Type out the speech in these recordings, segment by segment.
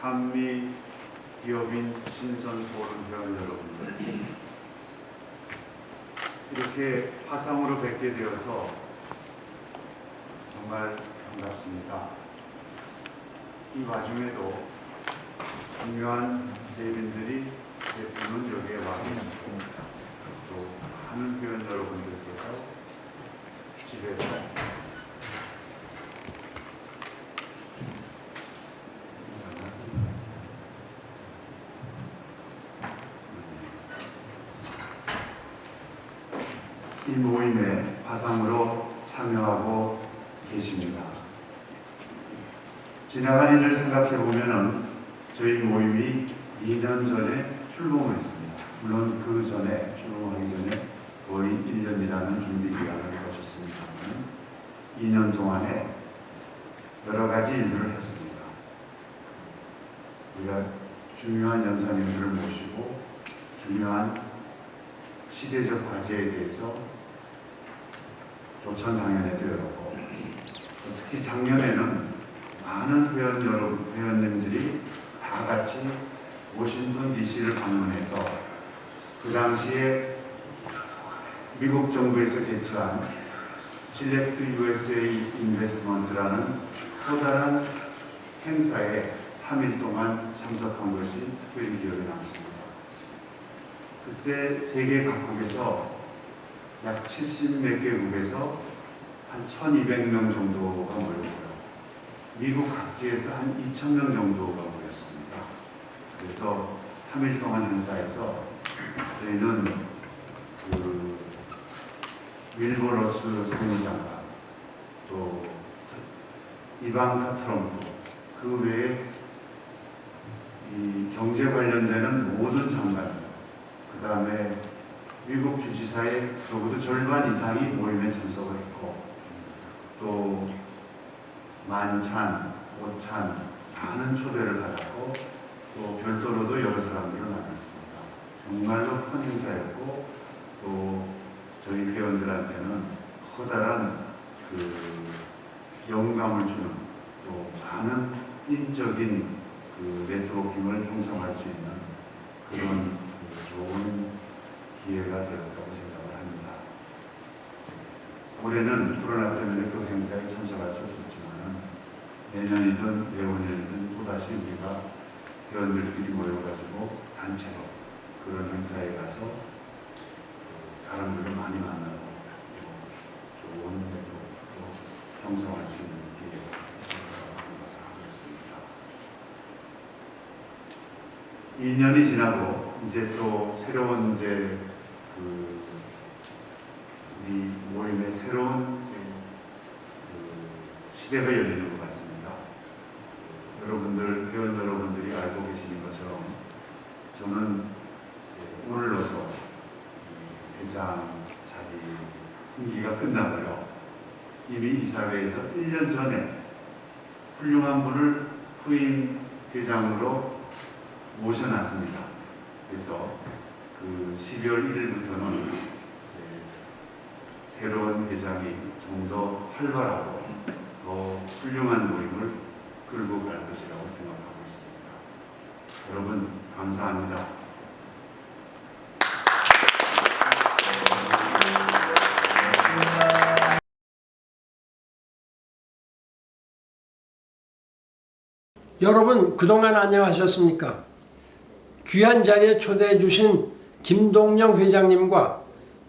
한미 기업인 신선 포럼 회원 여러분들, 이렇게 화상으로 뵙게 되어서 정말 반갑습니다. 이 와중에도 중요한 대빈들이 대부분 여기에 와 계시고, 또 많은 회원 여러분들께서 집에서 이 모임에 화상으로 참여하고 계십니다. 지나간 일을 생각해 보면은 저희 모임이 2년 전에 출범을 했습니다. 물론 그 전에 출범하기 전에 거의 1년이라는 준비 기간을 거쳤습니다만 2년 동안에 여러 가지 일들을 했습니다. 우리가 중요한 연사님들을 모시고 중요한 시대적 과제에 대해서 조천강연회도 열었고, 특히 작년에는 많은 회원님들이 다 같이 워싱턴 DC를 방문해서 그 당시에 미국 정부에서 개최한 Select USA Investment라는 커다란 행사에 3일 동안 참석한 것이 특별히 기억에 남습니다. 그때 세계 각국에서 약 70몇 개국에서 한 1,200명 정도가 모였고요. 미국 각지에서 한 2,000명 정도가 모였습니다. 그래서 3일 동안 행사에서 저희는 그 윌버 로스 상무장관, 또 이방카 트럼프, 그 외에 이 경제 관련되는 모든 장관, 그 다음에 미국 주지사의 적어도 절반 이상이 모임에 참석을 했고, 또 만찬, 오찬, 많은 초대를 받았고, 또 별도로도 여러 사람들을 만났습니다. 정말로 큰 행사였고, 또 저희 회원들한테는 커다란 그 영감을 주는, 또 많은 인적인 그 네트워킹을 형성할 수 있는 그런 좋은 기회가 되었다고 생각을 합니다. 올해는 코로나 때문에 그 행사에 참석할 수 없었지만 내년이든 내후년이든 또다시 우리가 회원들끼리 모여가지고 단체로 그런 행사에 가서 사람들을 많이 만나고 좋은 네트워크도 형성할 수 있는 기회가 있을 거라고 생각하겠습니다. 2년이 지나고 이제 또 새로운 이제 그 우리 모임의 새로운 그 시대가 열리는 것 같습니다. 여러분들, 회원 여러분들이 알고 계시는 것처럼 저는 오늘로서 회장 자리 임기가 끝나고요. 이미 이사회에서 1년 전에 훌륭한 분을 후임 회장으로 모셔놨습니다. 그래서 그 12월 1일부터는 새로운 회장이 좀 더 활발하고 더 훌륭한 모임을 끌고 갈 것이라고 생각하고 있습니다. 여러분 감사합니다. 여러분 그동안 안녕하셨습니까? 귀한 자리에 초대해 주신 김동영 회장님과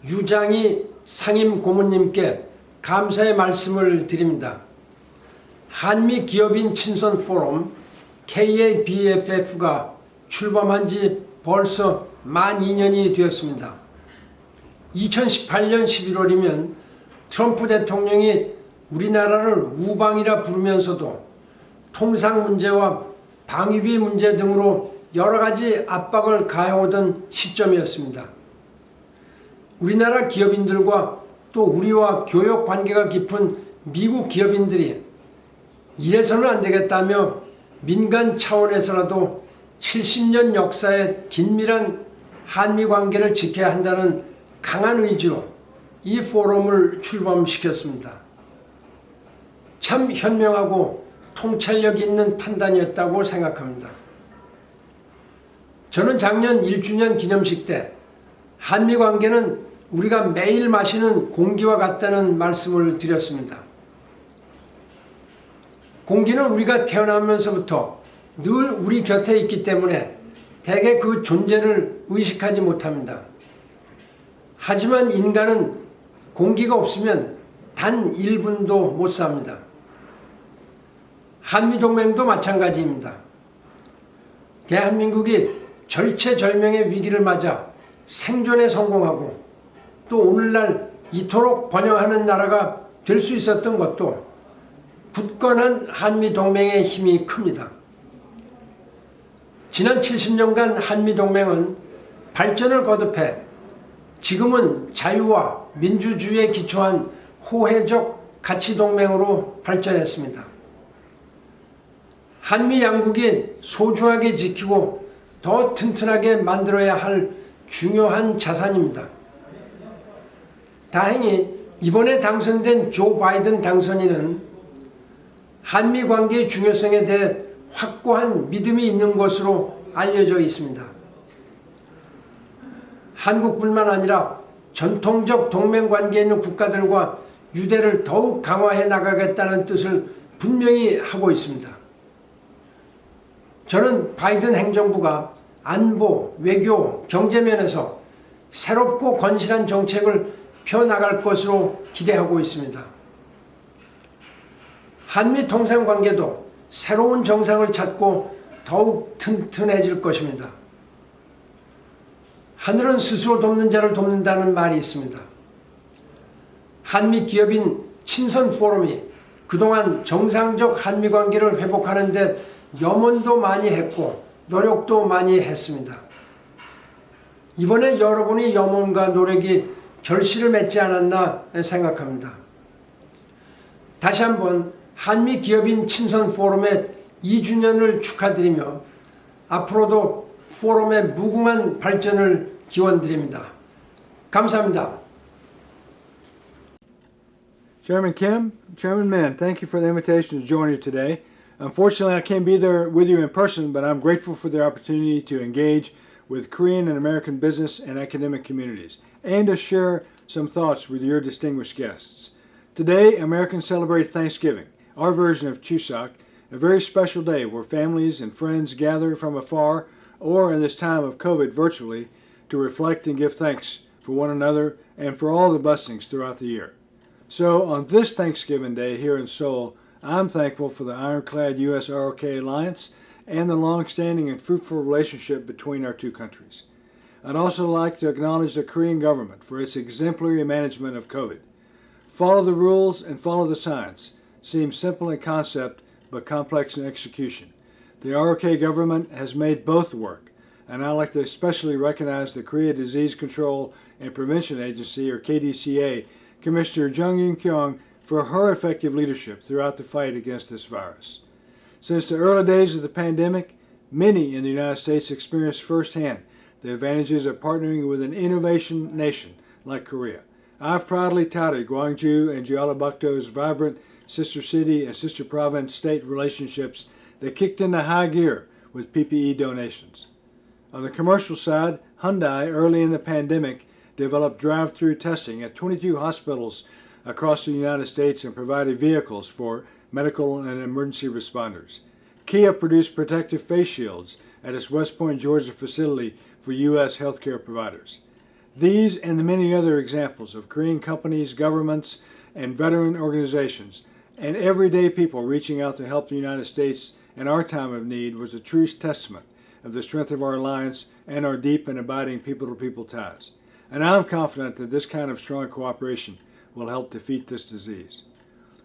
유장희 상임 고문님께 감사의 말씀을 드립니다. 한미 기업인 친선 포럼 KABFF가 출범한 지 벌써 만 2년이 되었습니다. 2018년 11월이면 트럼프 대통령이 우리나라를 우방이라 부르면서도 통상 문제와 방위비 문제 등으로 여러 가지 압박을 가해오던 시점이었습니다. 우리나라 기업인들과 또 우리와 교역 관계가 깊은 미국 기업인들이 이래서는 안 되겠다며 민간 차원에서라도 70년 역사의 긴밀한 한미 관계를 지켜야 한다는 강한 의지로 이 포럼을 출범시켰습니다. 참 현명하고 통찰력 있는 판단이었다고 생각합니다. 저는 작년 1주년 기념식 때 한미 관계는 우리가 매일 마시는 공기와 같다는 말씀을 드렸습니다. 공기는 우리가 태어나면서부터 늘 우리 곁에 있기 때문에 대개 그 존재를 의식하지 못합니다. 하지만 인간은 공기가 없으면 단 1분도 못 삽니다. 한미동맹도 마찬가지입니다. 대한민국이 절체절명의 위기를 맞아 생존에 성공하고 또 오늘날 이토록 번영하는 나라가 될 수 있었던 것도 굳건한 한미동맹의 힘이 큽니다. 지난 70년간 한미동맹은 발전을 거듭해 지금은 자유와 민주주의에 기초한 호혜적 가치동맹으로 발전했습니다. 한미 양국이 소중하게 지키고 더 튼튼하게 만들어야 할 중요한 자산입니다. 다행히 이번에 당선된 조 바이든 당선인은 한미 관계의 중요성에 대해 확고한 믿음이 있는 것으로 알려져 있습니다. 한국뿐만 아니라 전통적 동맹 관계에 있는 국가들과 유대를 더욱 강화해 나가겠다는 뜻을 분명히 하고 있습니다. 저는 바이든 행정부가 안보, 외교, 경제 면에서 새롭고 건실한 정책을 펴나갈 것으로 기대하고 있습니다. 한미 통상 관계도 새로운 정상을 찾고 더욱 튼튼해질 것입니다. 하늘은 스스로 돕는 자를 돕는다는 말이 있습니다. 한미 기업인 친선 포럼이 그동안 정상적 한미 관계를 회복하는 데 염원도 많이 했고 노력도 많이 했습니다. 이번에 여러분의 염원과 노력이 결실을 맺지 않았나 생각합니다. 다시 한번 한미 기업인 친선 포럼의 2주년을 축하드리며 앞으로도 포럼의 무궁한 발전을 기원드립니다. 감사합니다. Chairman Kim, Chairman Min, thank you for the invitation to join you today. Unfortunately, I can't be there with you in person, but I'm grateful for the opportunity to engage with Korean and American business and academic communities, and to share some thoughts with your distinguished guests. Today, Americans celebrate Thanksgiving, our version of Chuseok, a very special day where families and friends gather from afar or in this time of COVID virtually to reflect and give thanks for one another and for all the blessings throughout the year. So on this Thanksgiving Day here in Seoul, I'm thankful for the ironclad U.S.-ROK alliance and the long-standing and fruitful relationship between our two countries. I'd also like to acknowledge the Korean government for its exemplary management of COVID. Follow the rules and follow the science seems simple in concept but complex in execution. The ROK government has made both work, and I'd like to especially recognize the Korea Disease Control and Prevention Agency, or KDCA, Commissioner Jung Eun-kyung, for her effective leadership throughout the fight against this virus. Since the early days of the pandemic, many in the United States experienced firsthand the advantages of partnering with an innovation nation like Korea. I've proudly touted Gwangju and Jeollabuk-do's vibrant sister city and sister province state relationships that kicked into high gear with PPE donations. On the commercial side, Hyundai, early in the pandemic, developed drive-through testing at 22 hospitals across the United States and provided vehicles for medical and emergency responders. Kia produced protective face shields at its West Point, Georgia facility for U.S. healthcare providers. These and the many other examples of Korean companies, governments, and veteran organizations and everyday people reaching out to help the United States in our time of need was a true testament of the strength of our alliance and our deep and abiding people-to-people ties. And I'm confident that this kind of strong cooperation will help defeat this disease.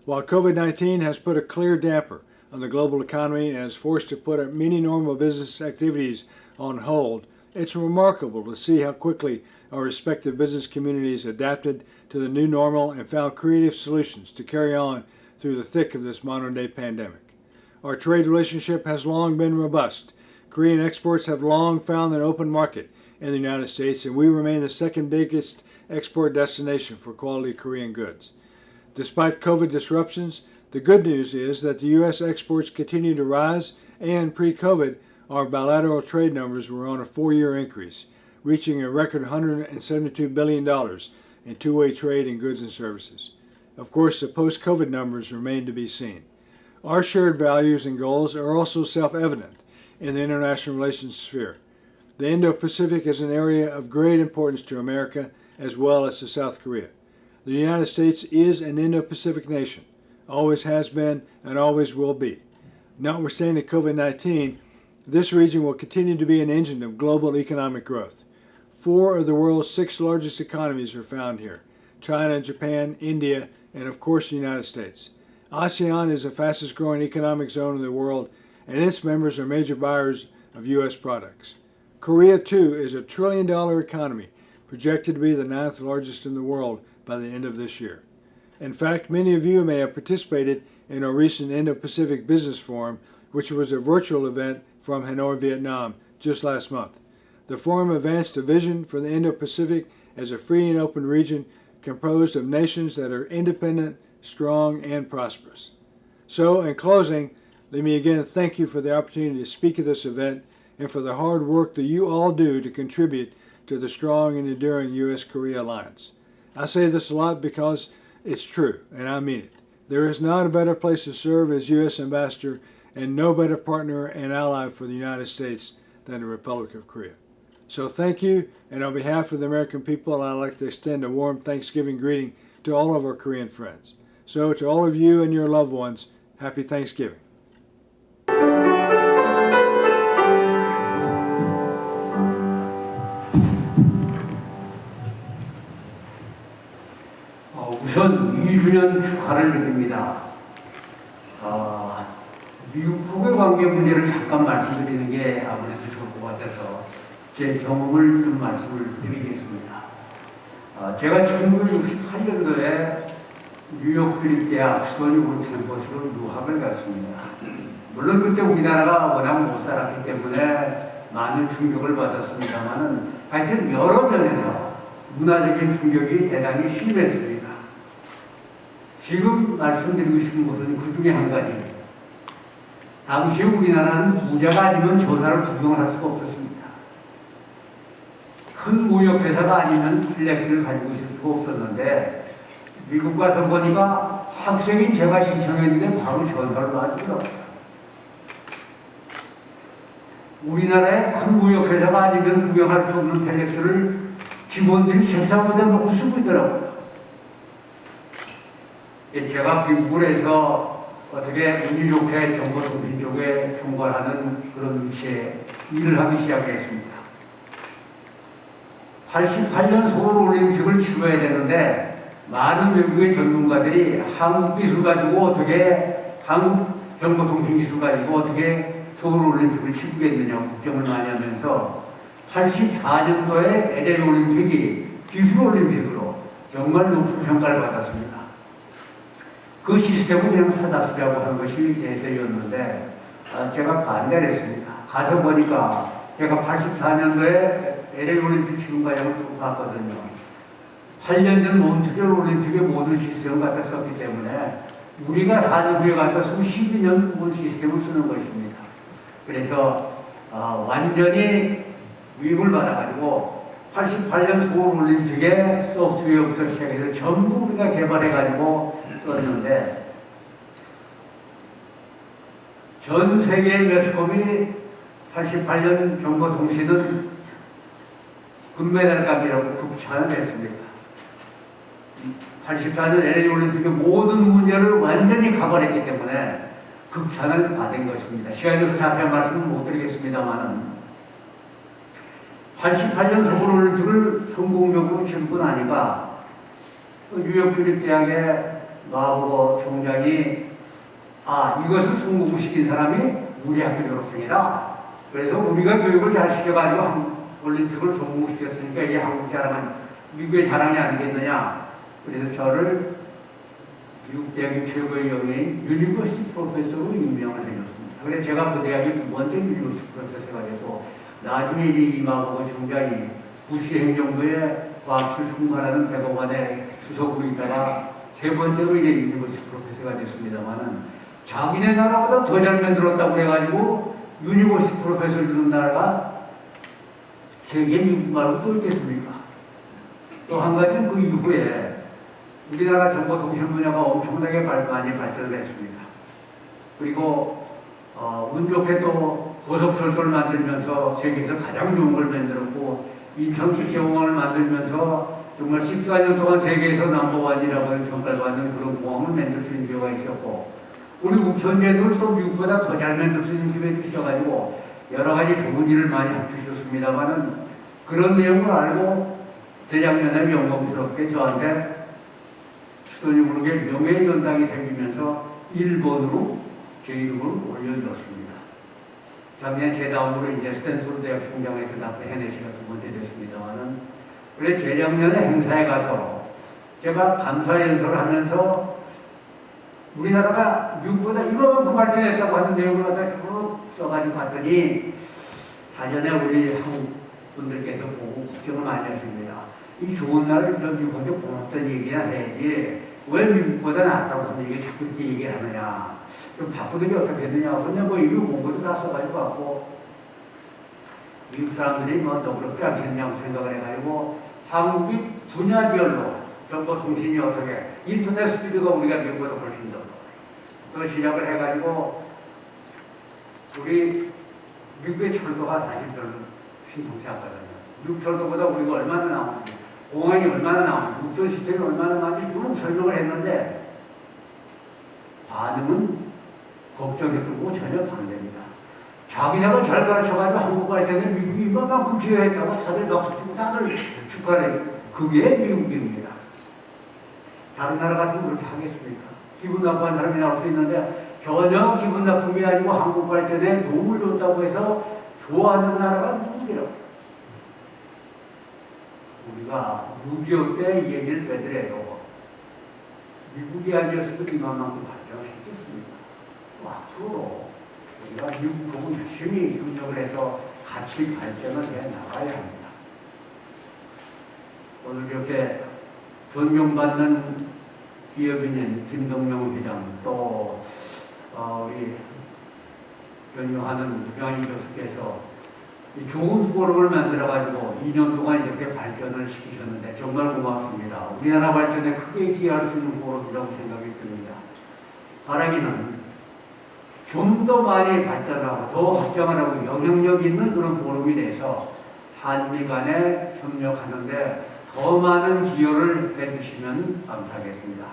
While COVID-19 has put a clear damper on the global economy and has forced to put many normal business activities on hold, it's remarkable to see how quickly our respective business communities adapted to the new normal and found creative solutions to carry on through the thick of this modern-day pandemic. Our trade relationship has long been robust. Korean exports have long found an open market in the United States, and we remain the second biggest export destination for quality Korean goods. Despite COVID disruptions, the good news is that the U.S. exports continue to rise, and pre-COVID, our bilateral trade numbers were on a 4-year increase, reaching a record $172 billion in two-way trade in goods and services. Of course, the post-COVID numbers remain to be seen. Our shared values and goals are also self-evident in the international relations sphere. The Indo-Pacific is an area of great importance to America as well as to South Korea. The United States is an Indo-Pacific nation, always has been and always will be. Notwithstanding COVID-19, this region will continue to be an engine of global economic growth. 4 of the world's 6 largest economies are found here: China, Japan, India, and of course the United States. ASEAN is the fastest growing economic zone in the world, and its members are major buyers of U.S. products. Korea, too, is a $1 trillion economy, projected to be the 9th largest in the world by the end of this year. In fact, many of you may have participated in our recent Indo-Pacific Business Forum, which was a virtual event from Hanoi, Vietnam, just last month. The forum advanced a vision for the Indo-Pacific as a free and open region composed of nations that are independent, strong, and prosperous. So, in closing, let me again thank you for the opportunity to speak at this event and for the hard work that you all do to contribute to the strong and enduring U.S.-Korea alliance. I say this a lot because it's true, and I mean it. There is not a better place to serve as U.S. Ambassador and no better partner and ally for the United States than the Republic of Korea. So thank you, and on behalf of the American people, I'd like to extend a warm Thanksgiving greeting to all of our Korean friends. So to all of you and your loved ones, happy Thanksgiving. 우선 2주년 축하를 드립니다. 미국과의 관계 문제를 잠깐 말씀드리는 게 아무래도 좋을 것 같아서 제 경험을 좀 말씀을 드리겠습니다. 제가 1968년도에 뉴욕 필립대학 스토니브룩 캠퍼스로 유학을 갔습니다. 물론 그때 우리나라가 워낙 못 살았기 때문에 많은 충격을 받았습니다만은 하여튼 여러 면에서 문화적인 충격이 대단히 심했습니다. 지금 말씀드리고 싶은 것은 그 중에 한 가지. 당시 우리나라는 부자가 아니면 저 나라를 구경을 할 수가 없었습니다. 큰 무역회사가 아니면 플렉스를 가지고 있을 수가 없었는데 미국 가서 보니까 학생인 제가 신청했는데 바로 전화를 놔주더라고요. 우리나라의 큰 무역회사가 아니면 구경할 수 없는 플렉스를 직원들이 책상 위에 놓고 쓰고 있더라고요. 제가 미국을 해서 어떻게 운이 좋게 정보통신 쪽에 총괄하는 그런 위치에 일을 하기 시작했습니다. 88년 서울올림픽을 치러야 되는데 많은 외국의 전문가들이 한국 기술 가지고 어떻게 한국 정보통신 기술 가지고 어떻게 서울올림픽을 치르겠느냐 걱정을 많이 하면서 84년도에 LA 올림픽이 기술올림픽으로 정말 높은 평가를 받았습니다. 그 시스템을 그냥 사다 쓰자고 한 것이 대세였는데 제가 반대를 했습니다. 가서 보니까 제가 84년도에 LA 올림픽 지금 과정을 쭉 봤거든요. 8년 전 몬트리올 올림픽의 모든 시스템을 갖다 썼기 때문에 우리가 4년 후에 갖다 쓰면 12년 본 시스템을 쓰는 것입니다. 그래서 완전히 위임을 받아가지고 88년 서울 올림픽의 소프트웨어부터 시작해서 전부 우리가 개발해가지고 썼는데 전 세계의 매스컴이 88년 정보통신은 금메달감이라고 극찬을 했습니다. 84년 LA 올림픽의 모든 문제를 완전히 가버렸기 때문에 극찬을 받은 것입니다. 시간이 없어서 자세한 말씀은 못 드리겠습니다만은 88년 서울 올림픽을 성공적으로 치르고 나니까 뉴욕 필립대학의 마보거 총장이 이것을 성공시킨 사람이 우리 학교 졸업생이다. 그래서 우리가 교육을 잘 시켜가지고 올림픽을 성공시켰으니까 이게 한국 자랑은 미국의 자랑이 아니겠느냐. 그래서 저를 미국 대학의 최고의 영예인 유니버시티 프로페서로 임명을 해줬습니다. 그래서 제가 그 대학의 먼저 유니버시티 프로페서가 돼서 나중에 이 마보거 총장이 부시 행정부의 과학술 총괄하는 대법원의 수석으로 있다가 세 번째로 이제 유니버시티 프로페서가 됐습니다만은 자기네 나라보다 더 잘 만들었다고 그래가지고 유니버시티 프로페서를 주는 나라가 세계 미국 말고 또 있겠습니까? 또 한 가지는 그 이후에 우리나라 정보통신 분야가 엄청나게 많이 발전을 했습니다. 그리고 운 좋게 또 고속철도를 만들면서 세계에서 가장 좋은 걸 만들었고 인천 국제공항을 만들면서 정말 14년 동안 세계에서 넘버원이라고 평가받는 그런 공항을 만들 수 있는 기회가 있었고 우리 우편제도를 또 미국보다 더 잘 만들 수 있는 기회도 있어가지고 여러 가지 좋은 일을 많이 해주셨습니다만은 그런 내용을 알고 재작년에 영광스럽게 저한테 수도니 모르게 명예전당이 생기면서 1번으로 제 이름을 올려주었습니다. 작년 제 다음으로 이제 스탠포드 대학 총장에서 앞에 헤네시가 두 번째 됐습니다만은 그래 재작년에 행사에 가서 제가 감사 연설을 하면서 우리나라가 미국보다 이만큼 발전했다고 하는 내용을 갖다 쭉 써가지고 봤더니 사전에 우리 한국 분들께서 보고 걱정을 많이 하십니다. 이 좋은 날을 미국한테 고맙다는 얘기나 해야지 왜 미국보다 낫다고 하는 얘기 자꾸 이렇게 얘기를 하느냐. 좀 바쁘더니 어떻게 했느냐. 근데 뭐 이거 공부도 다 써가지고 왔고 미국 사람들이 뭐 너그럽지 않겠냐고 생각을 해가지고 한국이 분야별로 정보통신이 어떻게 인터넷 스피드가 우리가 미국보다 훨씬 더 또 시작을 해가지고 우리 미국의 철도가 사실 별로 신통치 않거든요. 미국 철도보다 우리가 얼마나 나오는지 공항이 얼마나 나오는지 국선 시스템이 얼마나 나오는지 쭉 설명을 했는데 반응은 걱정했던 거 전혀 반대입니다. 자기네가 잘 가르쳐가지고 한국 갈 때는 미국이 이만큼 기여했다고 다들 넉치고 다들 축하를 해요. 그게 미국입니다. 다른 나라 같으면 그렇게 하겠습니까? 기분 나쁜 사람이 나올 수 있는데 전혀 기분 나쁨이 아니고 한국 발전에 도움을 줬다고 해서 좋아하는 나라가 누구더라고요. 우리가 6.25 때 이 얘기를 빼더라도 미국이 아니었으면 이만큼 발전했겠습니까? 앞으로 우리가 미국하고 열심히 협력을 해서 같이 발전을 해 나가야 합니다. 오늘 이렇게 존경받는 기업인인 김동명 회장 또 우리 존경하는 유병희 교수께서 이 좋은 포럼을 만들어가지고 2년 동안 이렇게 발전을 시키셨는데 정말 고맙습니다. 우리나라 발전에 크게 기여할 수 있는 포럼이라고 생각이 듭니다. 바라기는 좀 더 많이 발전하고 더 확장을 하고 영향력 있는 그런 포럼이 돼서 한미 간에 협력하는데 더 많은 기여를 해주시면 감사하겠습니다.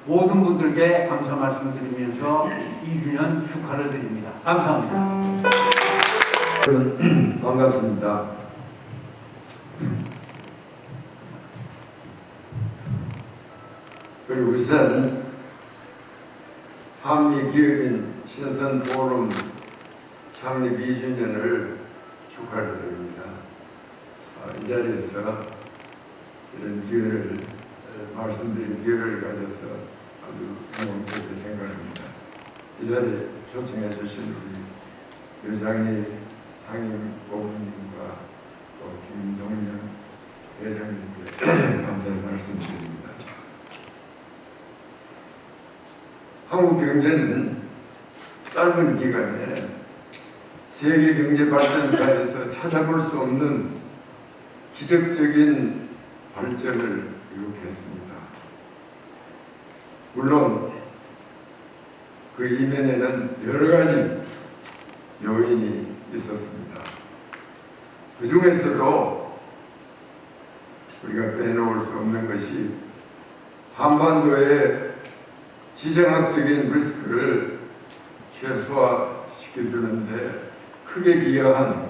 모든 분들께 감사 말씀을 드리면서 2주년 축하를 드립니다. 감사합니다. 반갑습니다. 그리고 우선 한미 기업인 신선 포럼 창립 2주년을 축하를 드립니다. 이 자리에서 이런 기회를 말씀드린 기회를 가져서 아주 영광스럽게 생각합니다. 이 자리에 초청해 주신 우리 여장희 상임 고문님과 또 김동영 회장님께 감사의 말씀드립니다. 한국 경제는 짧은 기간에 세계 경제 발전사에서 찾아볼 수 없는 기적적인 발전을 이룩했습니다. 물론 그 이면에는 여러 가지 요인이 있었습니다. 그 중에서도 우리가 빼놓을 수 없는 것이 한반도의 지정학적인 리스크를 최소화시켜주는데 크게 기여한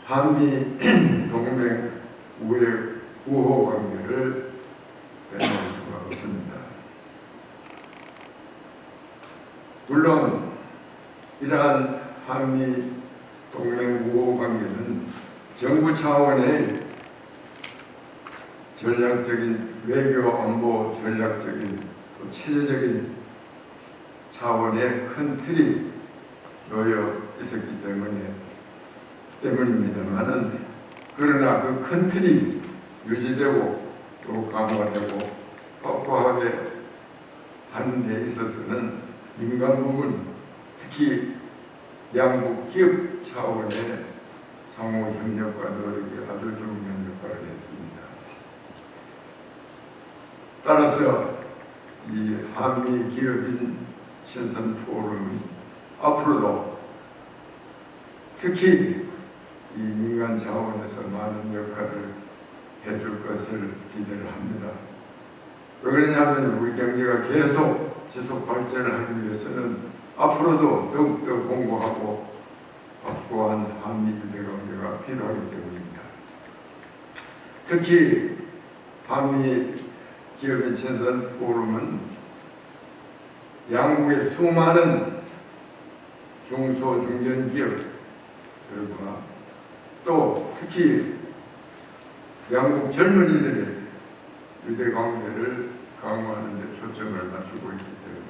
한미 동맹 우호 관계를 빼놓을 수가 없습니다. 물론 이러한 한미 동맹 우호 관계는 정부 차원의 전략적인 외교 안보 전략적인 또 체제적인 차원의 큰 틀이 놓여 있었기 때문입니다만은 그러나 그 큰 틀이 유지되고 또 강화되고 확고하게 하는 데 있어서는 민간 부분 특히 양국 기업 차원의 상호 협력과 노력이 아주 중요한 역할을 했습니다. 따라서 이 한미 기업인 친선 포럼이 앞으로도 특히 이 민간 자원에서 많은 역할을 해줄 것을 기대를 합니다. 왜 그러냐면 우리 경제가 계속 지속 발전을 하기 위해서는 앞으로도 더욱더 공고하고 확고한 한미 유대 관계가 필요하기 때문입니다. 특히 한미 기업인 친선 포럼은 양국의 수많은 중소 중견 기업들과 또 특히 양국 젊은이들의 유대 관계를 강화하는 데 초점을 맞추고 있기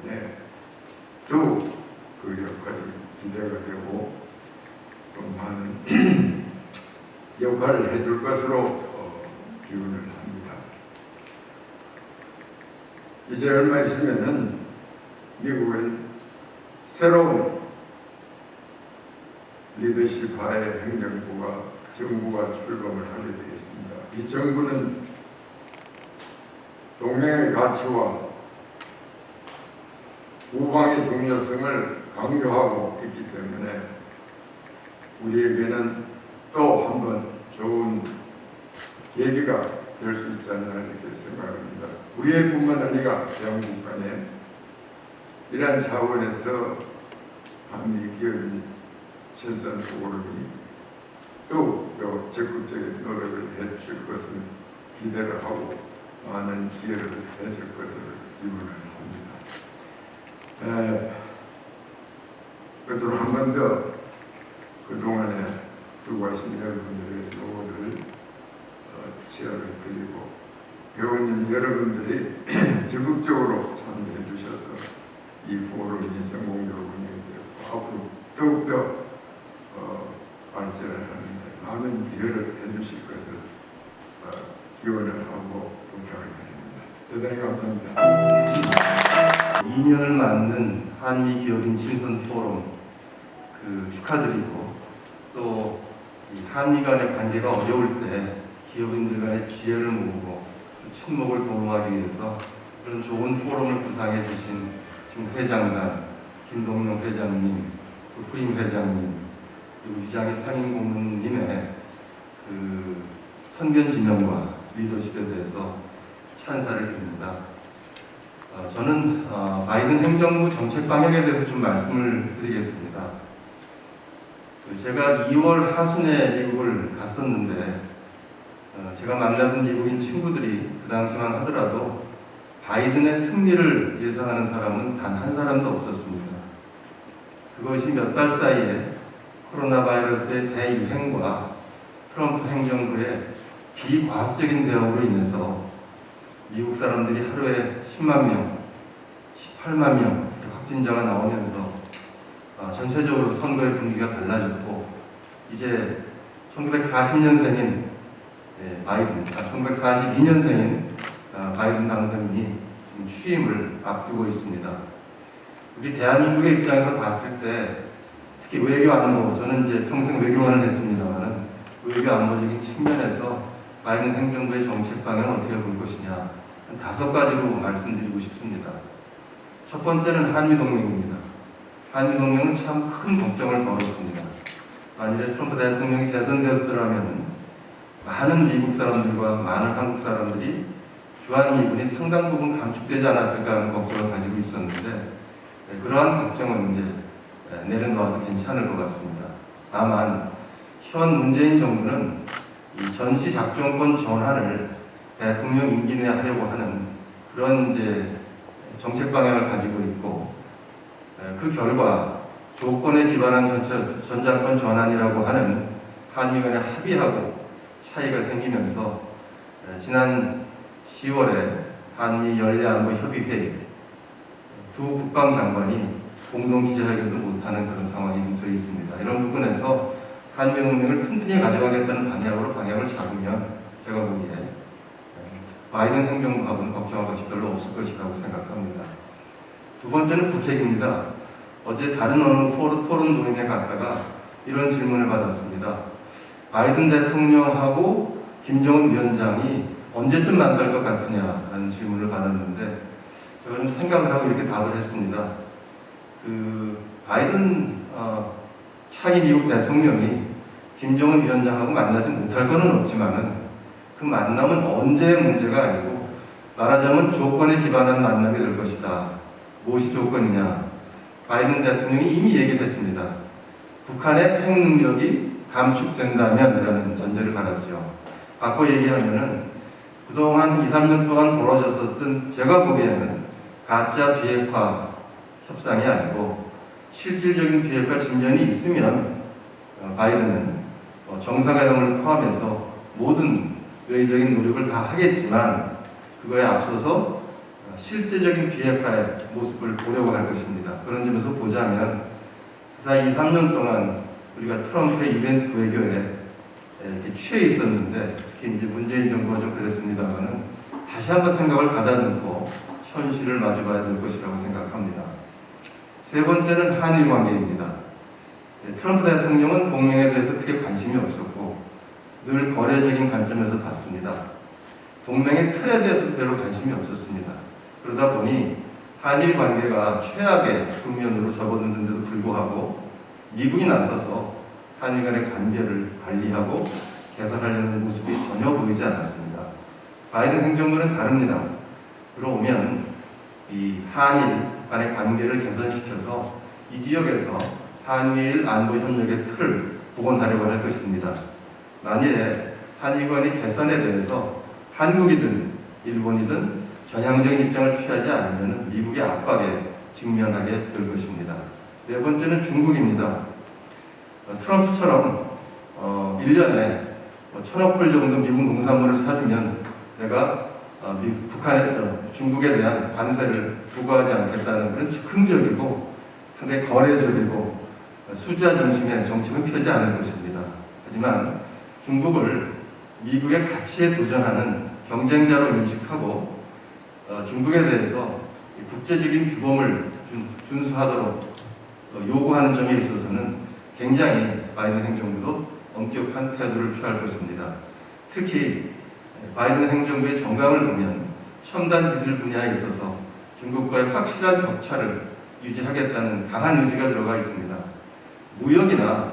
때문에 더욱 그 역할이 기대가 되고 또 많은 역할을 해줄 것으로 기원을 합니다. 이제 얼마 있으면은 미국은 새로운 리더십하의 정부가 출범을 하게 되어 있습니다. 이 정부는 동맹의 가치와 우방의 중요성을 강조하고 있기 때문에 우리에게는 또 한 번 좋은 계기가 될 수 있지 않나 이렇게 생각합니다. 우리의 뿐만 아니라 양국 간에 이러한 차원에서 한미 기업인 친선 포럼이 더욱 더 적극적인 노력을 해주실 것을 기대를 하고 많은 기회를 해줄 것을 기원을 합니다. 그래도 한 번 더 그동안에 수고하신 여러분들의 노고를 치열을 드리고 회원님 여러분들이 적극적으로 참여해 주셔서 이 포럼이 성공적으로 운영되었고 앞으로 더욱더 발전을 하는데 많은 기회를 해주실 것을 기원을 하고 부탁을 드립니다. 대단히 감사합니다. 2년을 맞는 한미 기업인 친선 포럼 축하드리고 또 한미 간의 관계가 어려울 때 기업인들 간의 지혜를 모으고 친목을 도모하기 위해서 그런 좋은 포럼을 구상해 주신 지금 회장단, 김동영 회장님, 후임 회장님, 그리고 유장희 상임고문님의 선견 지명과 리더십에 대해서 찬사를 드립니다. 저는 바이든 행정부 정책 방향에 대해서 좀 말씀을 드리겠습니다. 제가 2월 하순에 미국을 갔었는데 제가 만나던 미국인 친구들이 그 당시만 하더라도 바이든의 승리를 예상하는 사람은 단 한 사람도 없었습니다. 그것이 몇 달 사이에 코로나 바이러스의 대유행과 트럼프 행정부의 비과학적인 대응으로 인해서 미국 사람들이 하루에 10만 명, 18만 명 확진자가 나오면서 전체적으로 선거의 분위기가 달라졌고 이제 1940년생인 바이든, 1942년생인 바이든 당선인이 지금 취임을 앞두고 있습니다. 우리 대한민국의 입장에서 봤을 때 특히 외교 안보, 저는 이제 평생 외교관을 했습니다만 외교 안보적인 측면에서 바이든 행정부의 정책 방향을 어떻게 볼 것이냐 한 5가지로 말씀드리고 싶습니다. 첫 번째는 한미동맹입니다. 한미동맹은 참 큰 걱정을 덜었습니다. 만일에 트럼프 대통령이 재선되었더라면 많은 미국 사람들과 많은 한국 사람들이 주한미군이 상당 부분 감축되지 않았을까 하는 걱정을 가지고 있었는데 그러한 걱정은 이제 내려놓아도 괜찮을 것 같습니다. 다만 현 문재인 정부는 이 전시작전권 전환을 대통령 임기 내에 하려고 하는 그런 이제 정책 방향을 가지고 있고 그 결과 조건에 기반한 전장권 전환이라고 하는 한미 간에 합의하고 차이가 생기면서 지난 10월에 한미 연례안보협의회에 두 국방장관이 공동 기자회견도 못하는 그런 상황이 지금 져 있습니다. 이런 부분에서 한미 동맹을 튼튼히 가져가겠다는 방향을 잡으면 제가 보기에 바이든 행정부하고는 걱정할 것이 별로 없을 것이라고 생각합니다. 두 번째는 북핵입니다. 어제 다른 어느 토론 모임에 갔다가 이런 질문을 받았습니다. 바이든 대통령하고 김정은 위원장이 언제쯤 만날 것 같으냐라는 질문을 받았는데 제가 좀 생각을 하고 이렇게 답을 했습니다. 바이든 차기 미국 대통령이 김정은 위원장하고 만나지 못할 것은 없지만은 그 만남은 언제의 문제가 아니고 말하자면 조건에 기반한 만남이 될 것이다. 무엇이 조건이냐? 바이든 대통령이 이미 얘기를 했습니다. 북한의 핵 능력이 감축된다면이라는 전제를 달았죠. 바꿔 얘기하면은 그동안 2, 3년 동안 벌어졌었던 제가 보기에는 가짜 비핵화 협상이 아니고 실질적인 비핵화 진전이 있으면 바이든은 정상회담을 포함해서 모든 외교적인 노력을 다 하겠지만 그거에 앞서서 실제적인 비핵화의 모습을 보려고 할 것입니다. 그런 점에서 보자면 그 사이 2, 3년 동안 우리가 트럼프의 이벤트 외교에 이렇게 취해 있었는데 특히 이제 문재인 정부가 좀 그랬습니다만은 다시 한번 생각을 가다듬고 현실을 마주봐야 될 것이라고 생각합니다. 세 번째는 한일 관계입니다. 트럼프 대통령은 동맹에 대해서 크게 관심이 없었고 늘 거래적인 관점에서 봤습니다. 동맹의 틀에 대해서 별로 관심이 없었습니다. 그러다 보니 한일 관계가 최악의 국면으로 접어드는데도 불구하고 미국이 나서서 한일 간의 관계를 관리하고 개선하려는 모습이 전혀 보이지 않았습니다. 바이든 행정부는 다릅니다. 들어오면 이 한일 간의 관계를 개선시켜서 이 지역에서 한일 안보 협력의 틀을 복원하려고 할 것입니다. 만일에 한일 간의 개선에 대해서 한국이든 일본이든 전향적인 입장을 취하지 않으면 미국의 압박에 직면하게 될 것입니다. 네 번째는 중국입니다. 트럼프처럼 1년에 1,000억 불 정도 미국 농산물을 사주면 내가 중국에 대한 관세를 부과하지 않겠다는 그런 즉흥적이고 상당히 거래적이고 숫자 중심의 정책은 펴지 않을 것입니다. 하지만 중국을 미국의 가치에 도전하는 경쟁자로 인식하고 중국에 대해서 국제적인 규범을 준수하도록 요구하는 점에 있어서는 굉장히 바이든 행정부도 엄격한 태도를 취할 것입니다. 특히 바이든 행정부의 정강을 보면 첨단 기술 분야에 있어서 중국과의 확실한 격차를 유지하겠다는 강한 의지가 들어가 있습니다. 무역이나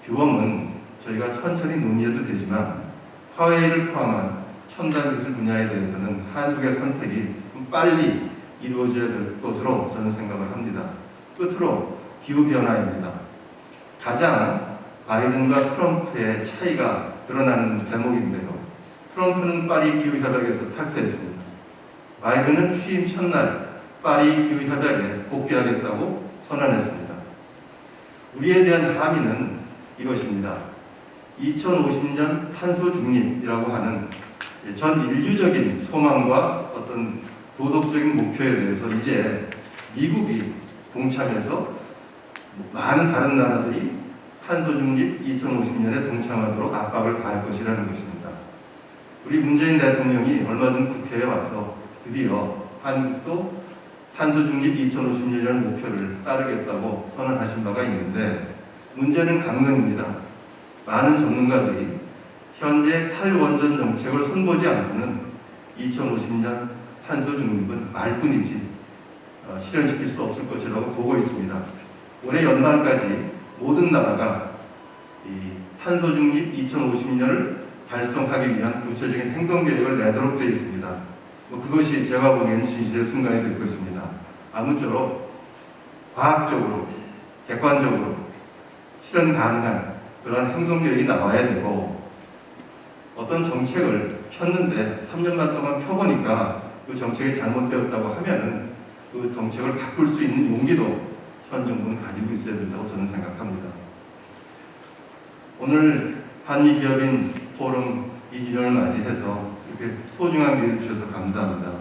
규범은 저희가 천천히 논의해도 되지만 화웨이를 포함한 첨단 기술 분야에 대해서는 한국의 선택이 빨리 이루어져야 될 것으로 저는 생각을 합니다. 끝으로 기후변화입니다. 가장 바이든과 트럼프의 차이가 드러나는 대목인데요. 트럼프는 파리 기후협약에서 탈퇴했습니다. 바이든은 취임 첫날 파리 기후협약에 복귀하겠다고 선언했습니다. 우리에 대한 함의는 이것입니다. 2050년 탄소 중립이라고 하는 전 인류적인 소망과 어떤 도덕적인 목표에 대해서 이제 미국이 동참해서 많은 다른 나라들이 탄소 중립 2050년에 동참하도록 압박을 가할 것이라는 것입니다. 우리 문재인 대통령이 얼마 전 국회에 와서 드디어 한국도 탄소 중립 2050년 목표를 따르겠다고 선언하신 바가 있는데 문제는 강릉입니다. 많은 전문가들이 현재 탈원전 정책을 손보지 않고는 2050년 탄소 중립은 말뿐이지 실현시킬 수 없을 것이라고 보고 있습니다. 올해 연말까지 모든 나라가 이 탄소 중립 2050년을 달성하기 위한 구체적인 행동 계획을 내도록 되어 있습니다. 그것이 제가 보기에는 진실의 순간이 될 것입니다. 아무쪼록 과학적으로, 객관적으로 실현 가능한 그런 행동 계획이 나와야 되고 어떤 정책을 폈는데 3년만 동안 펴보니까 그 정책이 잘못되었다고 하면은 그 정책을 바꿀 수 있는 용기도 현 정부는 가지고 있어야 된다고 저는 생각합니다. 오늘 한미기업인 포럼 2주년을 맞이해서 이렇게 소중한 기회를 주셔서 감사합니다.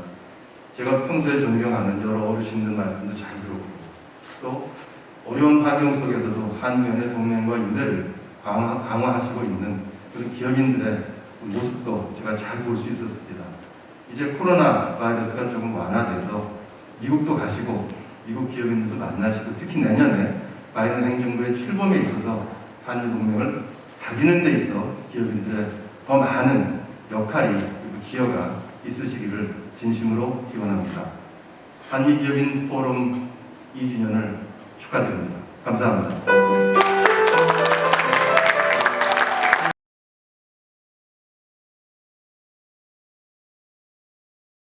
제가 평소에 존경하는 여러 어르신들 말씀도 잘 들었고 또 어려운 환경 속에서도 한미연의 동맹과 유대를 강화하시고 있는 그런 기업인들의 모습도 제가 잘 볼 수 있었습니다. 이제 코로나 바이러스가 조금 완화돼서 미국도 가시고 미국 기업인들도 만나시고 특히 내년에 바이든 행정부의 출범에 있어서 한일 동맹을 다지는 데 있어 기업인들의 더 많은 역할이 그리고 기여가 있으시기를 진심으로 기원합니다. 한미 기업인 포럼 2주년을 축하드립니다. 감사합니다.